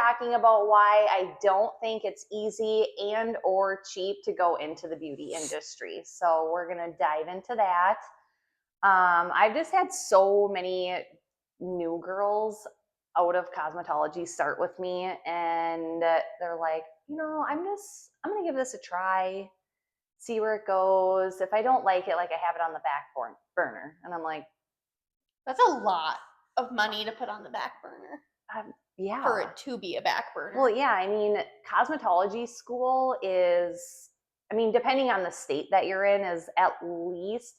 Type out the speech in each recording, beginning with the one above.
talking about why I don't think it's easy and or cheap to go into the beauty industry. So we're going to dive into that. I've just had so many new girls out of cosmetology start with me, and they're like, I'm going to give this a try, see where it goes. If I don't like it, like I have it on the back burner. And I'm like, that's a lot of money to put on the back burner. Yeah. For it to be a back burner. Well, yeah, I mean, cosmetology school is, depending on the state that you're in, is at least,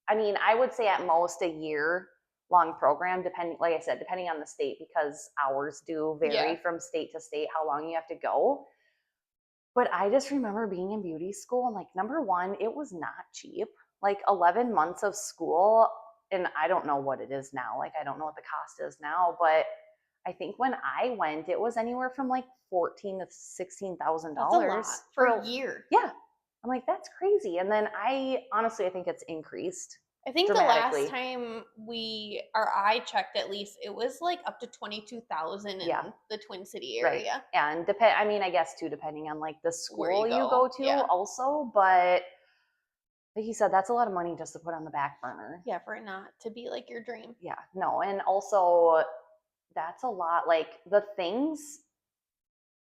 I would say at most a year-long program, like I said, depending on the state, because hours do vary from state to state, how long you have to go. But I just remember being in beauty school, and like, number one, it was not cheap. Like 11 months of school, and I don't know what it is now. Like, I don't know what the cost is now, but I think when I went, it was anywhere from like $14,000 to $16,000. That's a lot for a year. Yeah. I'm like, that's crazy. And then I think it's increased. I think the last time I checked, at least, it was like up to 22,000 in the Twin City area. Right. And I guess too, depending on like the school you go to also, but like you said, that's a lot of money just to put on the back burner. Yeah, for it not to be like your dream. Yeah, no. And also that's a lot, like the things,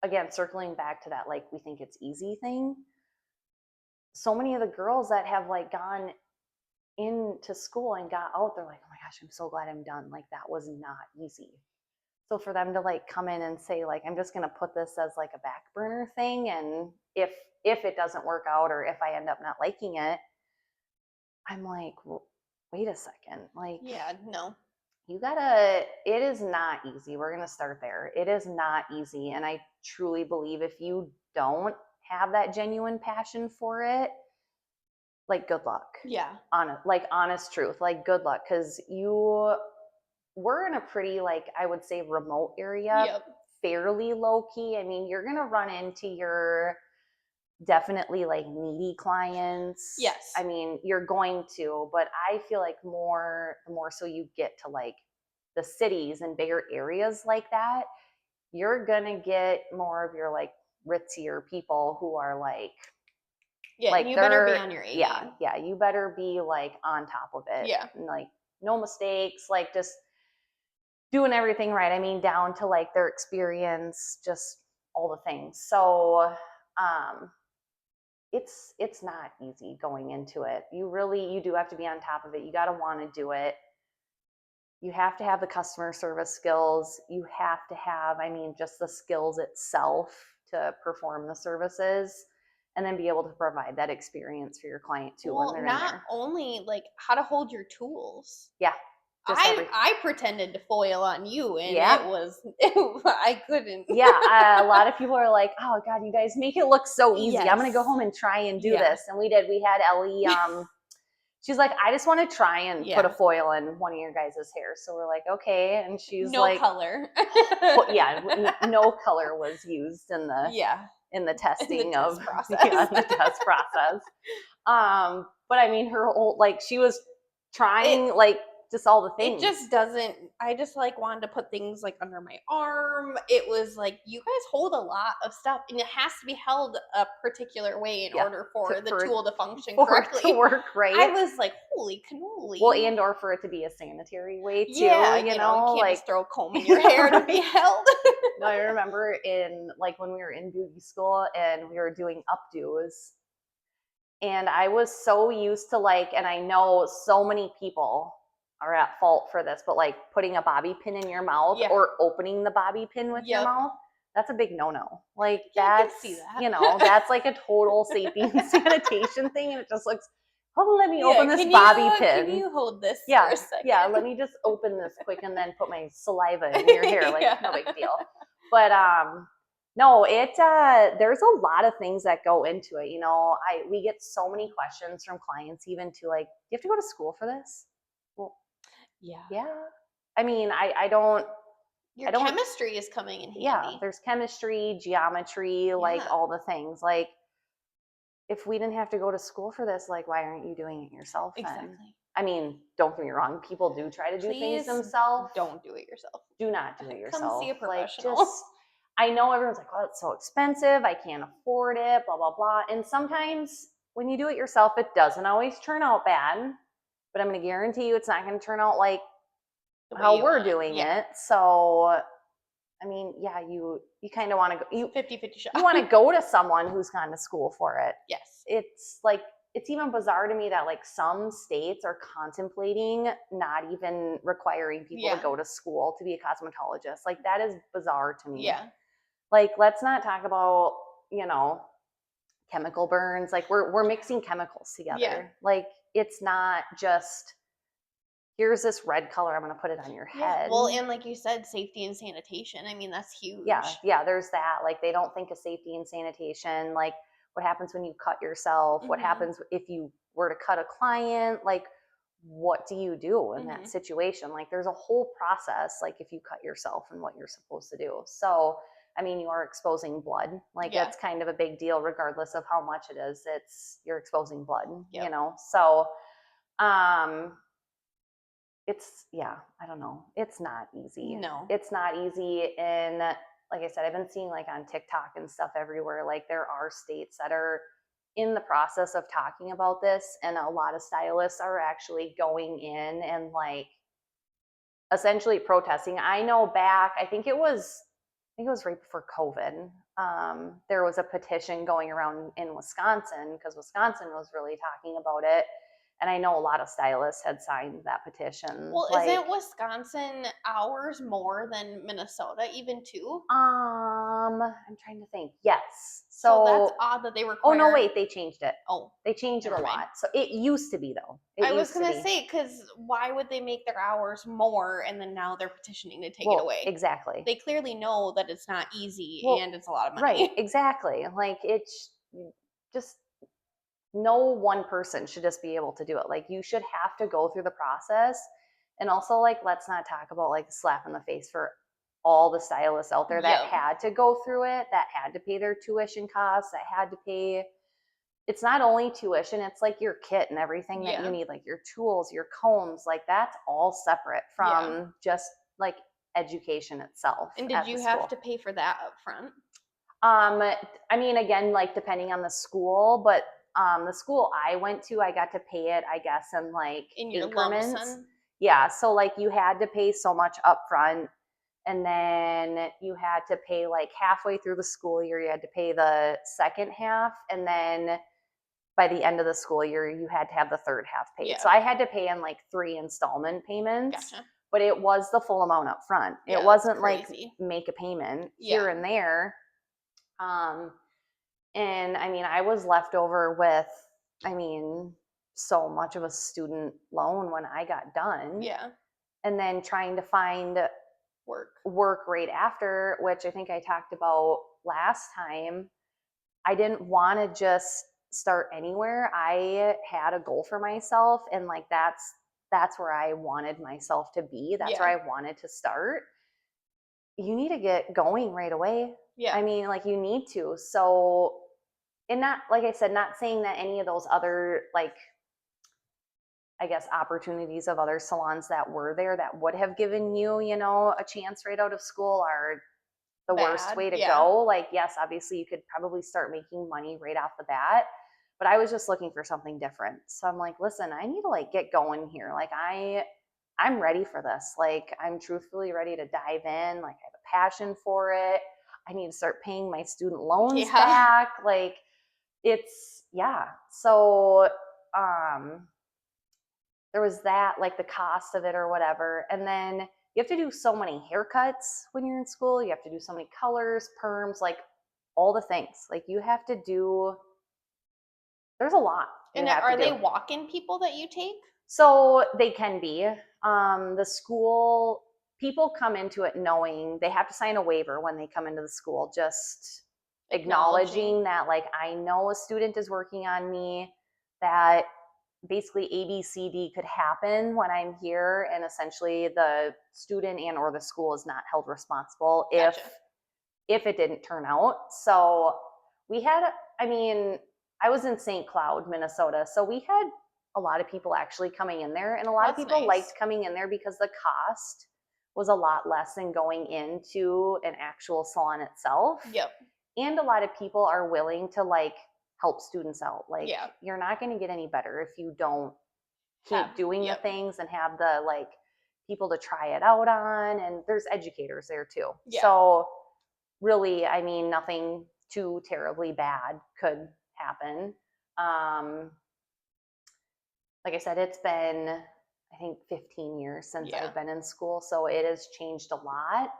again, circling back to that, like we think it's easy thing. So many of the girls that have like gone into school and got out, they're like, oh my gosh, I'm so glad I'm done. Like that was not easy. So for them to like come in and say like, I'm just going to put this as like a back burner thing, and if it doesn't work out or if I end up not liking it, I'm like, well, wait a second. Like, yeah, no. It is not easy. We're going to start there. It is not easy. And I truly believe if you don't have that genuine passion for it, like good luck. Yeah. Honest truth, like good luck. Cause we're in a pretty, like, I would say remote area, fairly low key. I mean, you're going to run into your definitely like needy clients. Yes. I mean, you're going to, but I feel like the more so you get to like the cities and bigger areas like that, you're gonna get more of your like ritzier people who are like, like you better be on your A game. Yeah, you better be like on top of it. Yeah. And like no mistakes, like just doing everything right. I mean, down to like their experience, just all the things. So it's not easy going into it. You do have to be on top of it. You got to want to do it. You have to have the customer service skills. You have to have, just the skills itself to perform the services, and then be able to provide that experience for your client too when they're in there. Not only like how to hold your tools. Yeah. I pretended to foil on you, and I couldn't. Yeah, a lot of people are like, oh God, you guys make it look so easy. Yes. I'm going to go home and try and do this. And we did. We had Ellie, she's like, I just want to try and put a foil in one of your guys' hair. So we're like, okay. And she's like, no color. No color was used in the testing of the test process. But I mean, her whole, like, she was trying just all the things. It just doesn't. I just like wanted to put things like under my arm. It was like, you guys hold a lot of stuff, and it has to be held a particular way in order for the tool to function correctly. To work right. I was like, holy cannoli. Well, and or for it to be a sanitary way too. Yeah, you know, you can't just throw a comb in your hair to be held. No, I remember when we were in beauty school and we were doing updos, and I was so used to and I know so many people are at fault for this, but like putting a bobby pin in your mouth or opening the bobby pin with your mouth, that's a big no-no. Like that's, I can see that. That's like a total safety and sanitation thing, and it just looks, let me open this bobby pin. Can you hold this for a second? Yeah, let me just open this quick and then put my saliva in your hair. Like, no big deal. But no, there's a lot of things that go into it. We get so many questions from clients, even to like, do you have to go to school for this? Well, yeah. I mean, I don't. Chemistry is coming in handy. Yeah, there's chemistry, geometry, like all the things. Like, if we didn't have to go to school for this, like, why aren't you doing it yourself then? Exactly. I mean, don't get me wrong. People do try to do things themselves. Don't do it yourself. Do not do it yourself. Come see a professional. I know everyone's like, oh, it's so expensive. I can't afford it, blah, blah, blah. And sometimes when you do it yourself, it doesn't always turn out bad, but I'm going to guarantee you it's not going to turn out like how we're doing it. So, I mean, yeah, you kind of want to go, you 50-50 shot. You want to go to someone who's gone to school for it. Yes. It's like, it's even bizarre to me that like some states are contemplating not even requiring people to go to school to be a cosmetologist. Like that is bizarre to me. Yeah. Like, let's not talk about, chemical burns. Like we're mixing chemicals together. Yeah. Like it's not just, here's this red color, I'm going to put it on your head. Well, and like you said, safety and sanitation. I mean, that's huge. Yeah, there's that. Like they don't think of safety and sanitation. Like what happens when you cut yourself? What happens if you were to cut a client? Like what do you do in that situation? Like there's a whole process, like if you cut yourself and what you're supposed to do. So, I mean, you are exposing blood. Like that's kind of a big deal, regardless of how much it is. You're exposing blood, So, I don't know. It's not easy. No. It's not easy. And like I said, I've been seeing like on TikTok and stuff everywhere, like there are states that are in the process of talking about this, and a lot of stylists are actually going in and like essentially protesting. I know I think it was right before COVID. There was a petition going around in Wisconsin because Wisconsin was really talking about it. And I know a lot of stylists had signed that petition. Well, isn't Wisconsin hours more than Minnesota even too? I'm trying to think. Yes. So that's odd that they require. Oh no, wait, they changed it. Oh, they changed it a lot. So it used to be though. I was gonna say, because why would they make their hours more and then now they're petitioning to take it away? Exactly. They clearly know that it's not easy and it's a lot of money. Right. Exactly. Like it's just, no one person should just be able to do it. Like you should have to go through the process. And also, like, let's not talk about like slap in the face for all the stylists out there that had to go through it, that had to pay their tuition costs, that had to pay. It's not only tuition, it's like your kit and everything that you need, like your tools, your combs, like that's all separate from just like education itself. And did you have to pay for that up front? I mean, again, like depending on the school, but the school I went to, I got to pay it, I guess, in like increments. Yeah, so like you had to pay so much upfront, and then you had to pay like halfway through the school year, you had to pay the second half, and then by the end of the school year, you had to have the third half paid. So I had to pay in like 3 installment payments. Gotcha. But it was the full amount up front. It wasn't like make a payment here and there. And I mean, I was left over with, so much of a student loan when I got done. Yeah. And then trying to find work right after, which I think I talked about last time. I didn't want to just start anywhere. I had a goal for myself, and like that's where I wanted myself to be. That's where I wanted to start. You need to get going right away. Yeah. I mean, like you need to. So, and not, like I said, not saying that any of those other, like, I guess, opportunities of other salons that were there that would have given you, a chance right out of school are the worst way to go. Like, yes, obviously you could probably start making money right off the bat, but I was just looking for something different. So I'm like, listen, I need to like get going here. Like I'm ready for this. Like I'm truthfully ready to dive in. Like I have a passion for it. I need to start paying my student loans back. Like so there was that, like the cost of it or whatever. And then you have to do so many haircuts when you're in school. You have to do so many colors, perms, like all the things. Like you have to do, there's a lot. And are they walk-in people that you take? So they can be. The school, people come into it knowing they have to sign a waiver when they come into the school, just acknowledging that like I know a student is working on me, that basically ABCD could happen when I'm here, and essentially the student and or the school is not held responsible if it didn't turn out. So we had, I was in St. Cloud, Minnesota, so we had a lot of people actually coming in there, and a lot of people liked coming in there because the cost was a lot less than going into an actual salon itself. Yep. And a lot of people are willing to like help students out. Like, Yeah. you're not going to get any better if you don't keep doing the Yep. things and have the like people to try it out on. And there's educators there too. Yeah. So really, I mean, nothing too terribly bad could happen. Like I said, it's been, I think, 15 years since Yeah. I've been in school. So it has changed a lot.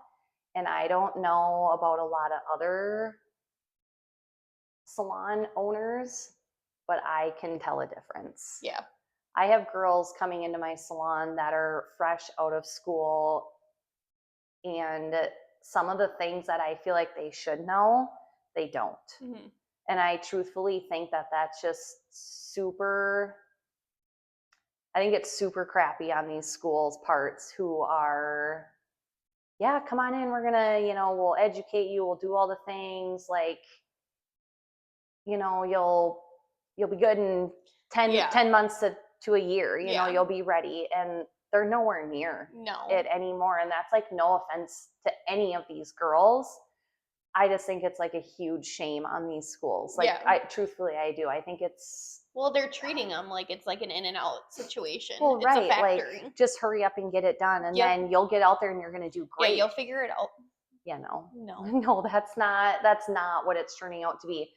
And I don't know about a lot of other salon owners, but I can tell a difference. Yeah. I have girls coming into my salon that are fresh out of school, and some of the things that I feel like they should know, they don't. Mm-hmm. And I truthfully think that that's just super, I think it's super crappy on these schools' parts who are, yeah, come on in, we're gonna, we'll educate you, we'll do all the things, like, you'll be good in 10 months to a year, you'll be ready. And they're nowhere near it anymore. And that's like no offense to any of these girls. I just think it's like a huge shame on these schools. Like, truthfully, I do. I think it's, well, they're treating them like it's like an in and out situation. well, It's right, a factory. like, just hurry up and get it done, and then you'll get out there and you're going to do great. Yeah, you'll figure it out. Yeah, no, no, that's not what it's turning out to be.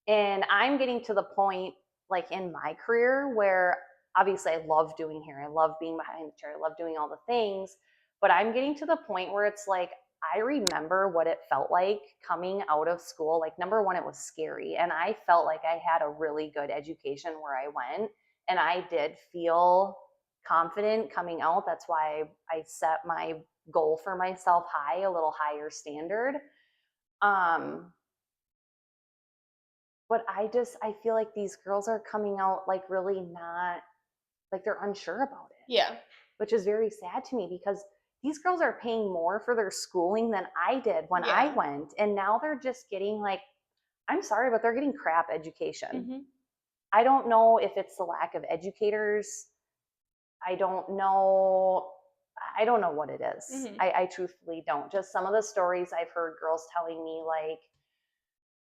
And I'm getting to the point, like, in my career where obviously I love doing hair. I love being behind the chair. I love doing all the things. But I'm getting to the point where it's like, I remember what it felt like coming out of school. Like, number one, it was scary. And I felt like I had a really good education where I went. And I did feel confident coming out. That's why I set my goal for myself high, a little higher standard. But I feel like these girls are coming out like really not, like, they're unsure about it. Yeah. Which is very sad to me because these girls are paying more for their schooling than I did when I went. And now they're just getting, like, I'm sorry, but they're getting crap education. Mm-hmm. I don't know if it's the lack of educators. I don't know what it is. Mm-hmm. I truthfully don't. Just some of the stories I've heard girls telling me, like,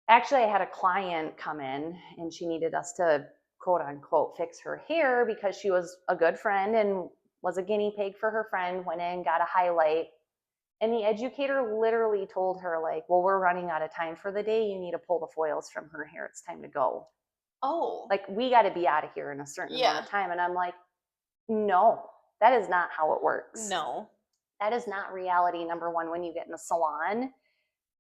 actually, I had a client come in and she needed us to quote unquote fix her hair because she was a good friend and was a guinea pig for her friend, went in, got a highlight. And the educator literally told her, like, well, we're running out of time for the day. You need to pull the foils from her hair. It's time to go. Oh. Like, we got to be out of here in a certain amount of time. And I'm like, no, that is not how it works. No. That is not reality, number one, when you get in the salon.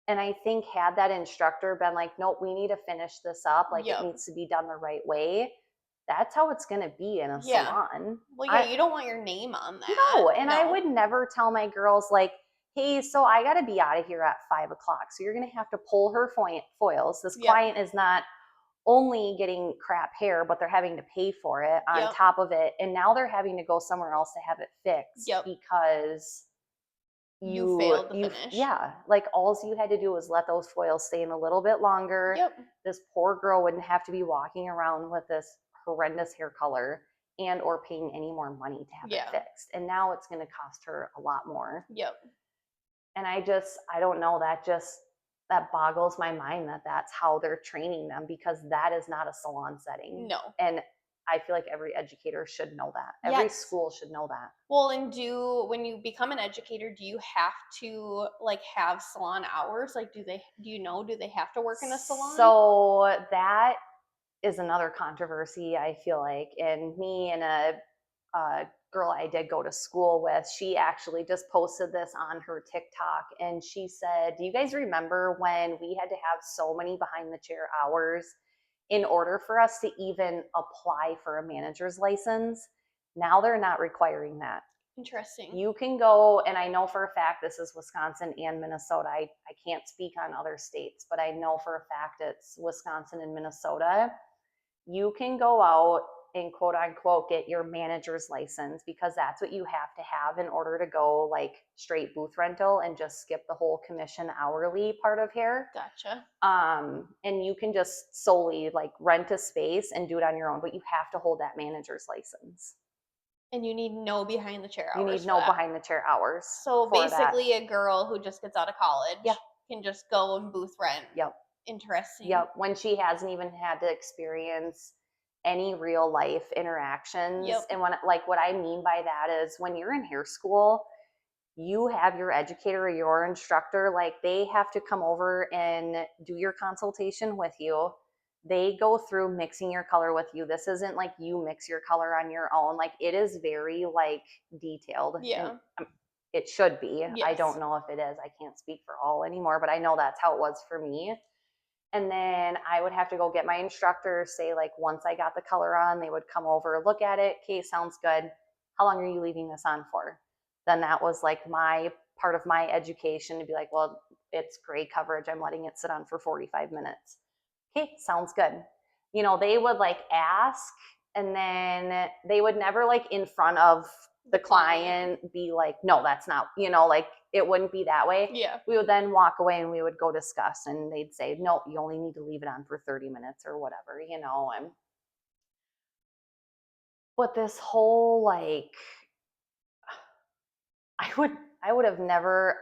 And I think had that instructor been like, nope, we need to finish this up, like, it needs to be done the right way, that's how it's going to be in a salon. Well, yeah, you don't want your name on that. No, and I would never tell my girls, like, hey, so I got to be out of here at 5 o'clock. So you're going to have to pull her foils. This client is not only getting crap hair, but they're having to pay for it on top of it. And now they're having to go somewhere else to have it fixed because you failed to finish. Yeah, like, all you had to do was let those foils stay in a little bit longer. This poor girl wouldn't have to be walking around with this horrendous hair color and or paying any more money to have it fixed. And now it's going to cost her a lot more. And I don't know, that boggles my mind that that's how they're training them, because that is not a salon setting. No. And I feel like every educator should know that. Every school should know that. Well, and when you become an educator, do you have to, like, have salon hours? Like, do they have to work in a salon? So that is another controversy, I feel like. And me and a girl I did go to school with, she actually just posted this on her TikTok, and she said, do you guys remember when we had to have so many behind the chair hours in order for us to even apply for a manager's license? Now they're not requiring that. Interesting. You can go, and I know for a fact this is Wisconsin and Minnesota. I can't speak on other states, but I know for a fact it's Wisconsin and Minnesota. You can go out and quote unquote get your manager's license, because that's what you have to have in order to go, like, straight booth rental and just skip the whole commission hourly part of hair. Gotcha. And you can just solely, like, rent a space and do it on your own, but you have to hold that manager's license. And you need no behind the chair You hours need for no that. behind the chair hours So for that. basically, a girl who just gets out of Yeah. college can just go and booth rent. Yep. Interesting. Yep. When she hasn't even had to experience any real life interactions. Yep. And what I mean by that is when you're in hair school, you have your educator or your instructor, like they have to come over and do your consultation with you. They go through mixing your color with you. This isn't like you mix your color on your own. Like it is very like detailed, and Yeah. it should be. I Yes. don't know if it is. I can't speak for all anymore, but I know that's how it was for me. And then I would have to go get my instructor, say, like, once I got the color on, they would come over, look at it. Okay, sounds good. How long are you leaving this on for? Then that was like my part of my education to be like, well, it's gray coverage. I'm letting it sit on for 45 minutes. Okay, sounds good. They would like ask, and then they would never like in front of the client be like, no, that's not, like it wouldn't be that way. Yeah. We would then walk away and we would go discuss, and they'd say, no, you only need to leave it on for 30 minutes or whatever, and but this whole like I would have never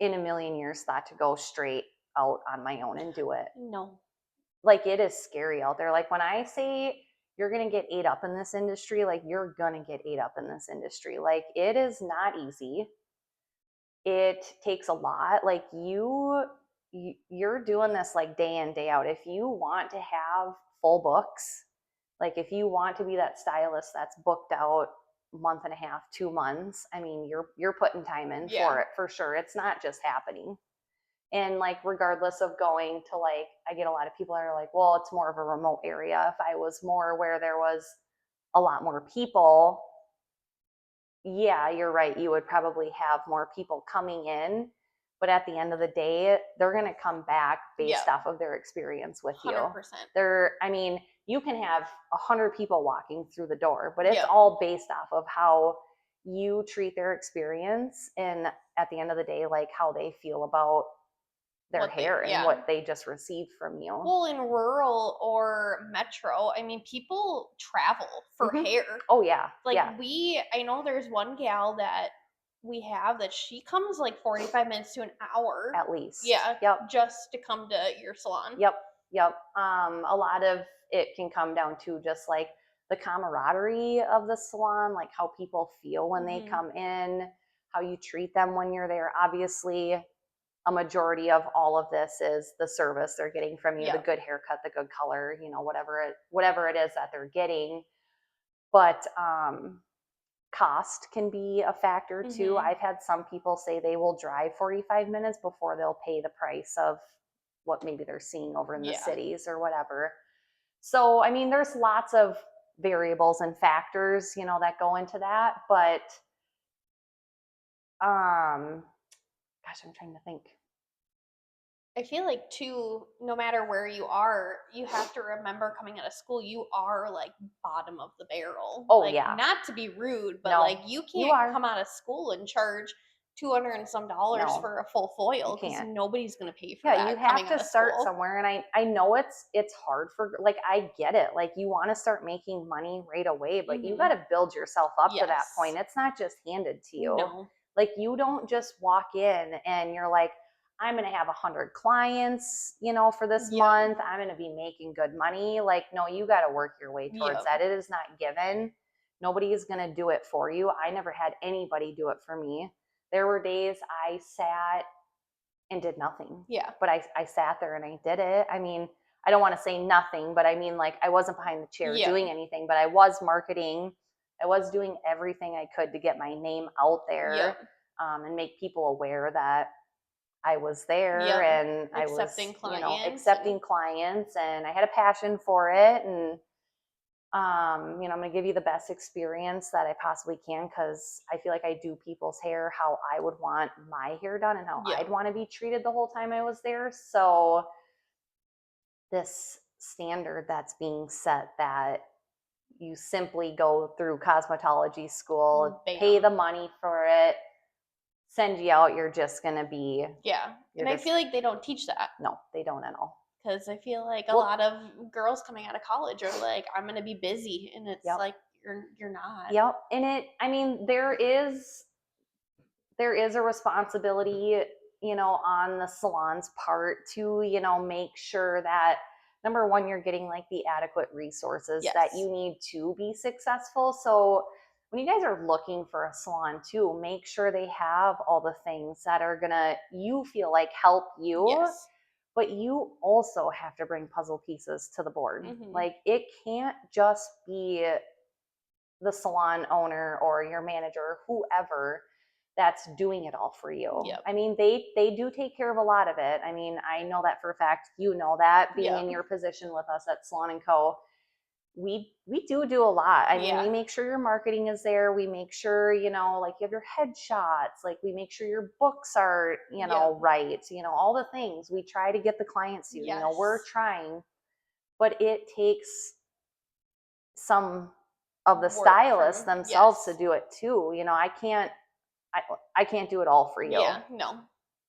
in a million years thought to go straight out on my own and do it. No. Like it is scary out there. Like when I say you're going to get ate up in this industry, like you're going to get ate up in this industry. Like it is not easy. It takes a lot. Like you're doing this like day in day out. If you want to have full books, like if you want to be that stylist that's booked out month and a half, 2 months, I mean you're putting time in for it for sure. It's not just happening. And like regardless of going to like, I get a lot of people that are like, well, it's more of a remote area. If I was more where there was a lot more people, yeah, you're right, you would probably have more people coming in, but at the end of the day they're going to come back based off of their experience with you. 100%. I mean, you can have 100 people walking through the door, but it's all based off of how you treat their experience, and at the end of the day, like how they feel about their hair and what they just received from you. Well, in rural or metro, I mean, people travel for hair. Oh yeah. Like I know there's one gal that we have that she comes like 45 minutes to an hour. At least. Yeah. Yep. Just to come to your salon. Yep. Yep. A lot of it can come down to just like the camaraderie of the salon, like how people feel when they come in, how you treat them when you're there. Obviously, a majority of all of this is the service they're getting from you, the good haircut, the good color, whatever it is that they're getting. But cost can be a factor too. I've had some people say they will drive 45 minutes before they'll pay the price of what maybe they're seeing over in the cities or whatever. So, I mean, there's lots of variables and factors, that go into that, but gosh, I'm trying to think. I feel like too, no matter where you are, you have to remember coming out of school, you are like bottom of the barrel. Oh like, yeah. Not to be rude, but No, like you can't come out of school and charge $200 and some for a full foil because nobody's gonna pay for that. Yeah, you have to start somewhere, and I know it's hard for, like, I get it. Like you want to start making money right away, but you got to build yourself up to that point. It's not just handed to you. No. Like you don't just walk in and you're like, I'm going to have 100 clients, for this month. I'm going to be making good money. Like, no, you got to work your way towards that. It is not given. Nobody is going to do it for you. I never had anybody do it for me. There were days I sat and did nothing. Yeah. But I sat there and I did it. I mean, I don't want to say nothing, but I mean, like, I wasn't behind the chair doing anything, but I was marketing. I was doing everything I could to get my name out there, and make people aware that I was there and I was accepting clients, and I had a passion for it. And I'm going to give you the best experience that I possibly can, because I feel like I do people's hair how I would want my hair done and how I'd want to be treated the whole time I was there. So this standard that's being set that you simply go through cosmetology school, pay the money for it, send you out, you're just going to be. And I feel like they don't teach that. No, they don't at all. Because I feel like a lot of girls coming out of college are like, I'm going to be busy. And it's like, you're not. Yep. And I mean, there is a responsibility, on the salon's part to, make sure that number one, you're getting like the adequate resources that Yes. you need to be successful. So when you guys are looking for a salon too, make sure they have all the things that are gonna, you feel like, help you, Yes. but you also have to bring puzzle pieces to the board. Mm-hmm. Like, it can't just be the salon owner or your manager, whoever, that's doing it all for you. Yep. I mean, they do take care of a lot of it. I mean, I know that for a fact. You know that, being in Yep. your position with us at Salon and Co. We do a lot. I mean, we Yeah. make sure your marketing is there. We make sure, like, you have your headshots. Like, we make sure your books are, Yep. right. All the things we try to get the clients to. We're Yes. trying, but it takes some of the Work stylists from themselves to yes. do it too. I can't do it all for you. Yeah. No.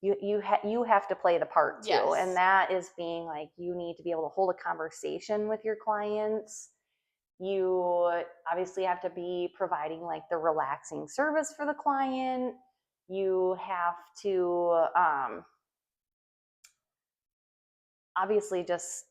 You have to play the part too, and Yes. that is being like, you need to be able to hold a conversation with your clients. You obviously have to be providing like the relaxing service for the client. You have to obviously just,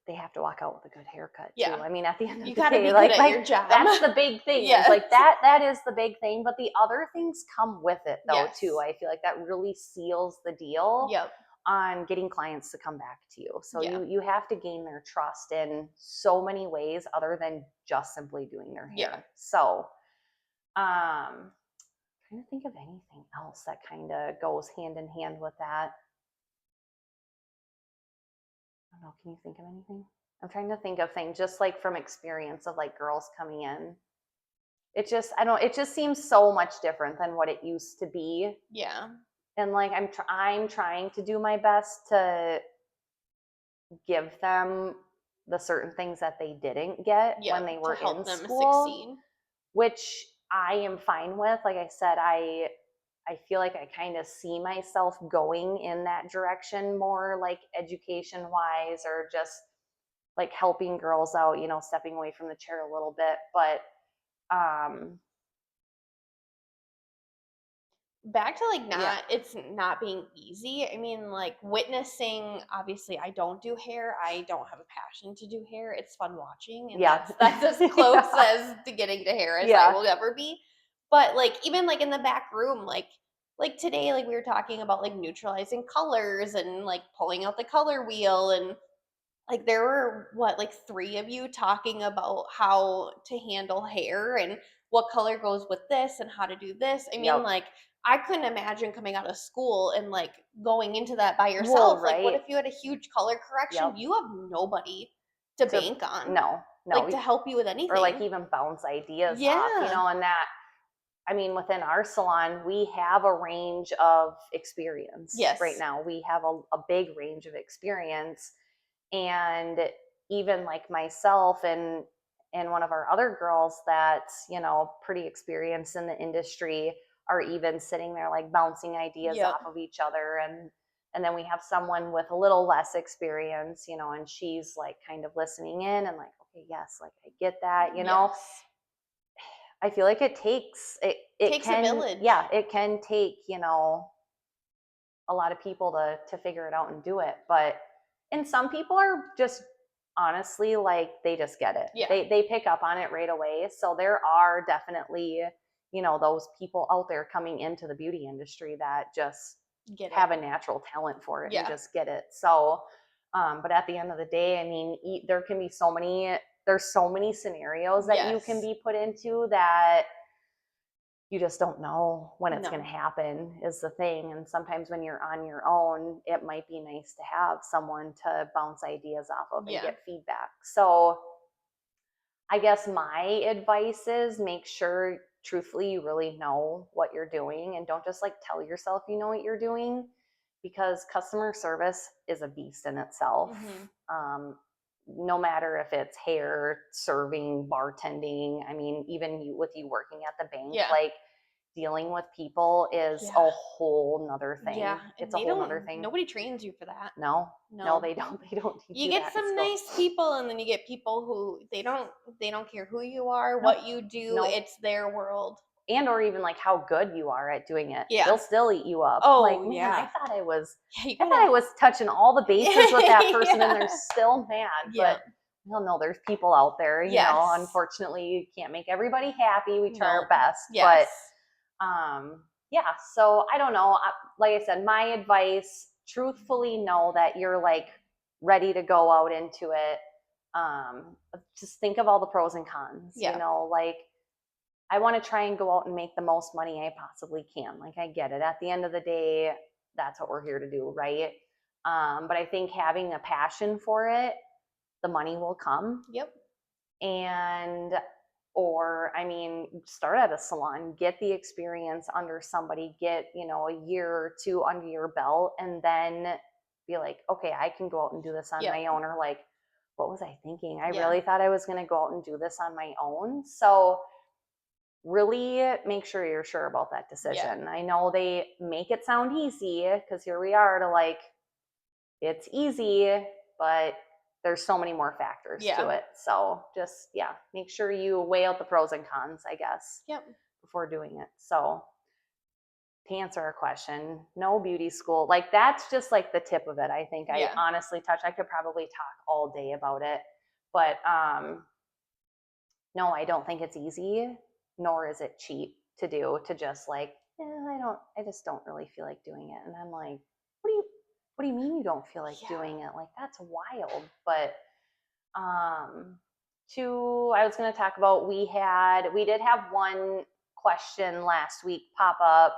they have to walk out with a good haircut too. Yeah. I mean, at the end of You the got to day, be good at like your job. that's the big thing, is Yes. like that is the big thing, but the other things come with it though too. Yes. I feel like that really seals the deal Yep. on getting clients to come back to you. So Yeah. you have to gain their trust in so many ways other than just simply doing their Yeah. hair. So trying to think of anything else that kind of goes hand in hand with that. I don't know. Can you think of anything? I'm trying to think of things just like from experience of like girls coming in. It just seems so much different than what it used to be. Yeah. And like, I'm trying to do my best to give them the certain things that they didn't get when they Yep. To were in help them school, succeed. which I am fine with. Like I said, I feel like I kind of see myself going in that direction more, like education wise, or just like helping girls out, stepping away from the chair a little bit. But um Back to like yeah. it's not being easy. I mean, like witnessing, obviously I don't do hair. I don't have a passion to do hair. It's fun watching, and Yeah. that's as close Yeah. as to getting to hair as I Yeah. will ever be. But like even like in the back room, like today, like we were talking about like neutralizing colors and like pulling out the color wheel, and like there were what, like three of you talking about how to handle hair and what color goes with this and how to do this. I mean, Yep. like I couldn't imagine coming out of school and like going into that by Well, yourself. Like what right. if you had a huge color correction? Yep. You have nobody to To bank on, No, like no, to help you with or like anything. even bounce ideas off, Yeah. and that, I mean, within our salon, we have a range of experience right Yes. now. We have a big range of experience. And even like myself and one of our other girls that's, pretty experienced in the industry, are even sitting there like bouncing ideas Yep. off of each other. And then we have someone with a little less experience, and she's like kind of listening in and like, okay, yes, like I get that. Yes. I feel like it Takes a can, village. yeah, it can take, a lot of people to figure it out and do it. And some people are just honestly like, they just get it. Yeah. They pick up on it right away. So there are definitely, those people out there coming into the beauty industry that just Get have it. a natural talent for it and Yeah. just get it. So but at the end of the day, I mean, there can be there's so many scenarios that you can Yes. be put into that you just don't know when it's going to No. happen, is the thing. And sometimes when you're on your own, it might be nice to have someone to bounce ideas off of and Yeah. get feedback. So I guess my advice is, make sure truthfully you really know what you're doing, and don't just like tell yourself you know what you're doing, because customer service is a beast in itself. Mhm. No matter if it's hair, serving, bartending, I mean, even with you working at the bank, Yeah. like, dealing with people is Yeah. a whole nother thing. Yeah, and It's a they whole nother don't thing. nobody trains you for that. No, No. they don't. They don't teach You you get that in some school. nice people, and then you get people who they don't care who you are, Nope. what you do, Nope. it's their world. And or even like how good you are at doing it. Yeah. They'll still eat you up. Oh, Like, man, yeah. Yeah, you I thought I gotta was touching all the bases with that person and they're Yeah. still mad. Yeah. But well, no, there's people out there, Yes. unfortunately you can't make everybody happy. We try our No. best. Yes. But yeah, so I don't know. Like I said, my advice, truthfully know that you're like ready to go out into it. Just think of all the pros and cons, Yeah. like I want to try and go out and make the most money I possibly can. Like I get it. At the end of the day, that's what we're here to do, right? But I think having a passion for it, the money will come. Yep. And or I mean, start at a salon, get the experience under somebody, get, a year or two under your belt, and then be like, okay, I can go out and do this on Yep. my own. Or like, what was I thinking? I Yeah. really thought I was going to go out and do this on my own. So really make sure you're sure about that decision. Yeah. I know they make it sound easy because here we are to like, it's easy, but there's so many more factors to Yeah. it. So just, make sure you weigh out the pros and cons, I guess, Yep. before doing it. So to answer our question, no beauty school. Like that's just like the tip of it. I think I Yeah. honestly I could probably talk all day about it, but no, I don't think it's easy, nor is it cheap to do, to just like, I just don't really feel like doing it. And I'm like, what do you mean you don't feel like doing it? Like, that's wild. But, I was going to talk about, we did have one question last week pop up,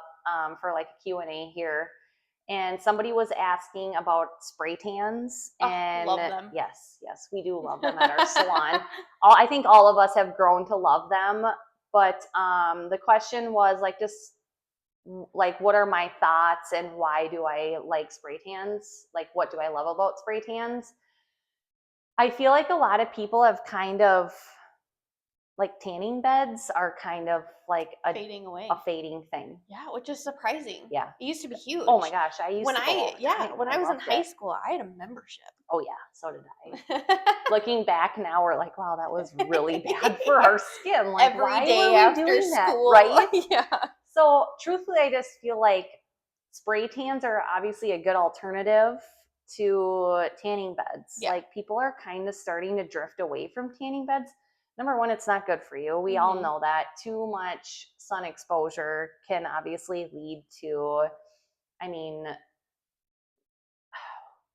for like a Q&A here. And somebody was asking about spray tans, and love them. yes, we do love them at our salon. I think all of us have grown to love them, but the question was like, just like, what are my thoughts and why do I like spray tans? Like, what do I love about spray tans? I feel like a lot of people have kind of like tanning beds are kind of like Fading away. a fading thing. Yeah, which is surprising. Yeah. It used to be huge. Oh my gosh, I used to go all the time. When I was in loved high it. school, I had a membership. Oh yeah, so did I. Looking back now, we're like, wow, that was really bad for our skin. Like, Every why day were we after doing that, school. right? Yeah. So truthfully, I just feel like spray tans are obviously a good alternative to tanning beds. Yeah. Like, people are kind of starting to drift away from tanning beds. Number one, it's not good for you. We all know that. Too much sun exposure can obviously lead to, I mean,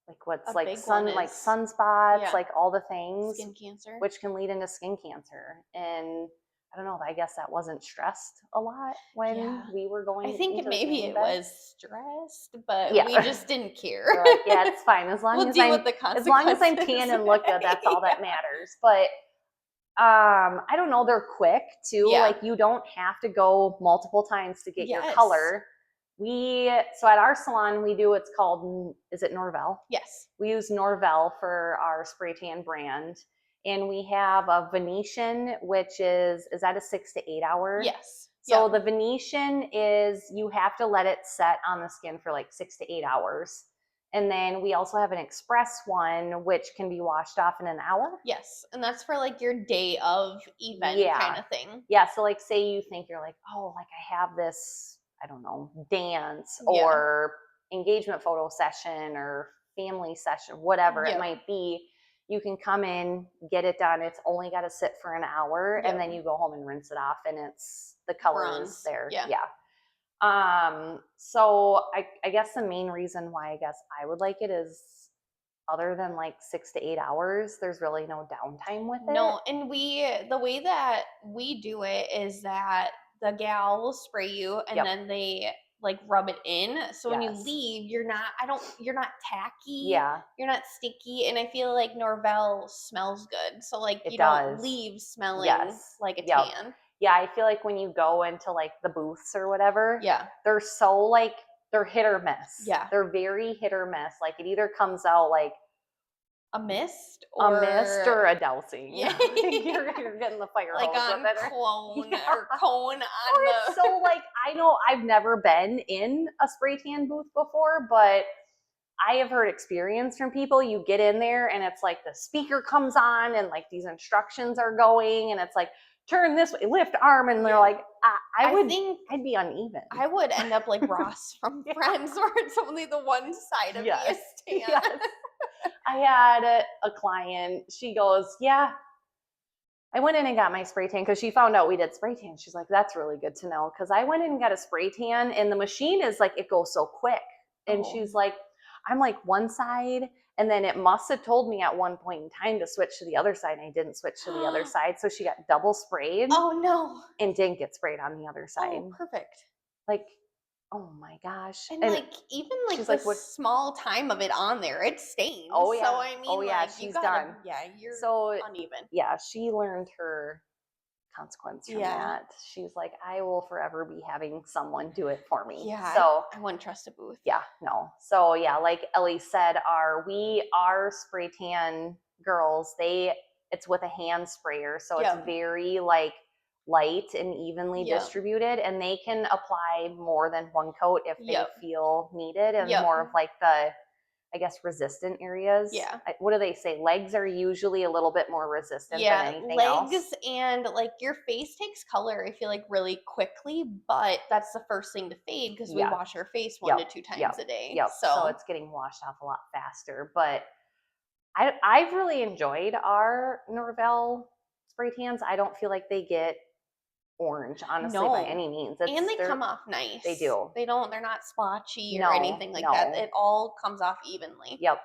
like what's A like big one sunspots, yeah. like all the things, Skin cancer. which can lead into skin cancer. And I don't know, I guess that wasn't stressed a lot when we were going I think into the maybe tanning it bed. was stressed, but Yeah. we just didn't care. We're like, yeah, it's fine. As long We'll as deal I'm with the as long as I'm consequences. tan and look good, that's all that matters. But I don't know, they're quick too. Yeah. Like, you don't have to go multiple times to get your Yes. color. So at our salon, we do what's called, is it Norvell? Yes. We use Norvell for our spray tan brand. And we have a Venetian, which is that a 6 to 8 hour? Yes. So the Venetian is, you have to let it set on the skin for like 6 to 8 hours. And then we also have an express one, which can be washed off in an hour. Yes. And that's for like your day of event kind of thing. Yeah. So like, say you think you're like, oh, like I have this, I don't know, dance or engagement photo session or family session, whatever it might be. You can come in, get it done. It's only got to sit for an hour, and then you go home and rinse it off, and it's the color is there. Yeah. So I guess the main reason why I guess I would like it is, other than like 6 to 8 hours, there's really no downtime with it. No, and the way that we do it is that the gal will spray you and then they like rub it in. So when you leave, you're not tacky. Yeah. You're not sticky. And I feel like Norvell smells good. So like It you does. don't leave smelling like a tan. Yeah, I feel like when you go into like the booths or whatever, Yeah. they're so like, they're hit or miss. Yeah. They're very hit or miss. Like, it either comes out like a mist A mist or or a dousing. yeah, You're getting the fire like hose with on it. cone Yeah. or cone Or on it's so the like, I know I've never been in a spray tan booth before, but I have heard experience from people. You get in there and it's like the speaker comes on and like these instructions are going and it's like, turn this way, lift arm. And they're Yeah. like, I think I'd be uneven. I would end up like Ross from Yeah. Friends, where it's only the one side of me Yes. is tan. Yes. I had a client, she goes, yeah, I went in and got my spray tan because she found out we did spray tan. She's like, that's really good to know. Because I went in and got a spray tan and the machine is like, it goes so quick. And Oh. she's like, I'm like one side. And then it must have told me at one point in time to switch to the other side. And I didn't switch to the other side. So she got double sprayed Oh no. and didn't get sprayed on the other side. Oh, perfect. Like, oh my gosh. And like even like she's the like, what? small time of it on there, it stains. Oh yeah. So I mean, Oh yeah. like you She's gotta, done. yeah, you're So uneven. yeah, she learned her consequence from Yeah. that. She's like, I will forever be having someone do it for me. Yeah. So I wouldn't trust a booth. yeah, no. So yeah, like Ellie said, we are spray tan girls. It's with a hand sprayer, so Yep. it's very like light and evenly Yep. distributed, and they can apply more than one coat if they Yep. feel needed, and Yep. more of like the, I guess, resistant areas. Yeah. What do they say? Legs are usually a little bit more resistant than Yeah, anything else. legs and like your face takes color, I feel like really quickly, but that's the first thing to fade because we Yeah. wash our face 1 to 2 times Yep. a day. Yep. So it's getting washed off a lot faster. But I've really enjoyed our Norvell spray tans. I don't feel like they get orange, honestly, by no. any means. And they come off nice. They do. They're not splotchy or No, anything like that. no. It all comes off evenly. Yep.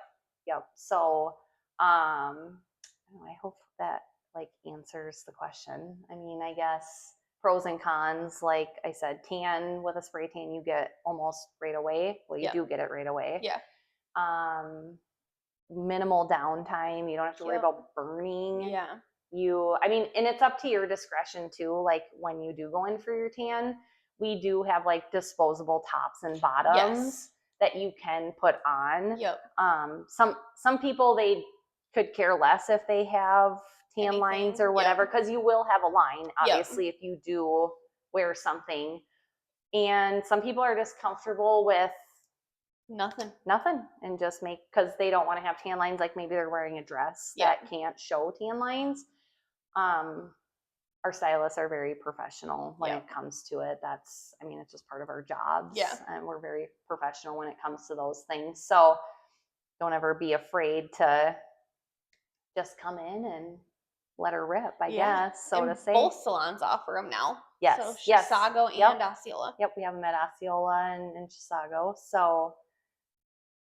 Yep. So I don't know, I hope that like answers the question. I mean, I guess pros and cons, like I said, tan with a spray tan you get almost right away. Well, you Yep. do get it right away. Yeah. Minimal downtime. You don't have to worry Yep. about burning. Yeah. I mean, and it's up to your discretion too. Like when you do go in for your tan, we do have like disposable tops and bottoms Yes. that you can put on. Yep. Some people, they could care less if they have tan lines Anything, or yep. whatever, because you will have a line, Yep. obviously, if you do wear something. And some people are just comfortable with Nothing. and just because they don't want to have tan lines, like maybe they're wearing a dress Yep. that can't show tan lines. Our stylists are very professional when Yep. it comes to it. I mean, it's just part of our jobs. Yeah. And we're very professional when it comes to those things. So don't ever be afraid to just come in and let her rip, I guess, so and to say. both salons offer them now. Yes. So Yes. Chisago Yep. and Osceola. Yep. We have them at Osceola and Chisago. So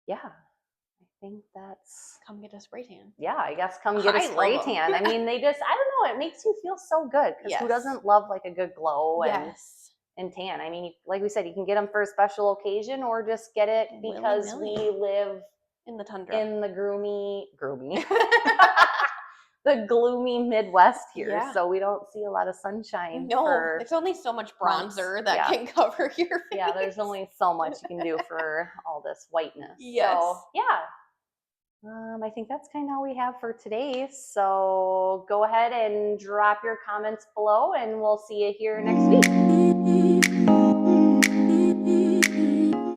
yeah, I think that's, Come get a spray tan. yeah, I guess come get a I spray love 'em. tan. I mean, I don't know, it makes you feel so good because who Yes. doesn't love like a good glow Yes. and tan? I mean, like we said, you can get them for a special occasion or just get it because Willy-nilly. we live In the tundra. in the the gloomy Midwest here. Yeah. So we don't see a lot of sunshine. No, for there's only so much months. bronzer that Yeah. can cover your face. Yeah, there's only so much you can do for all this whiteness. Yes. So yeah. I think that's kind of all we have for today. So go ahead and drop your comments below and we'll see you here next week.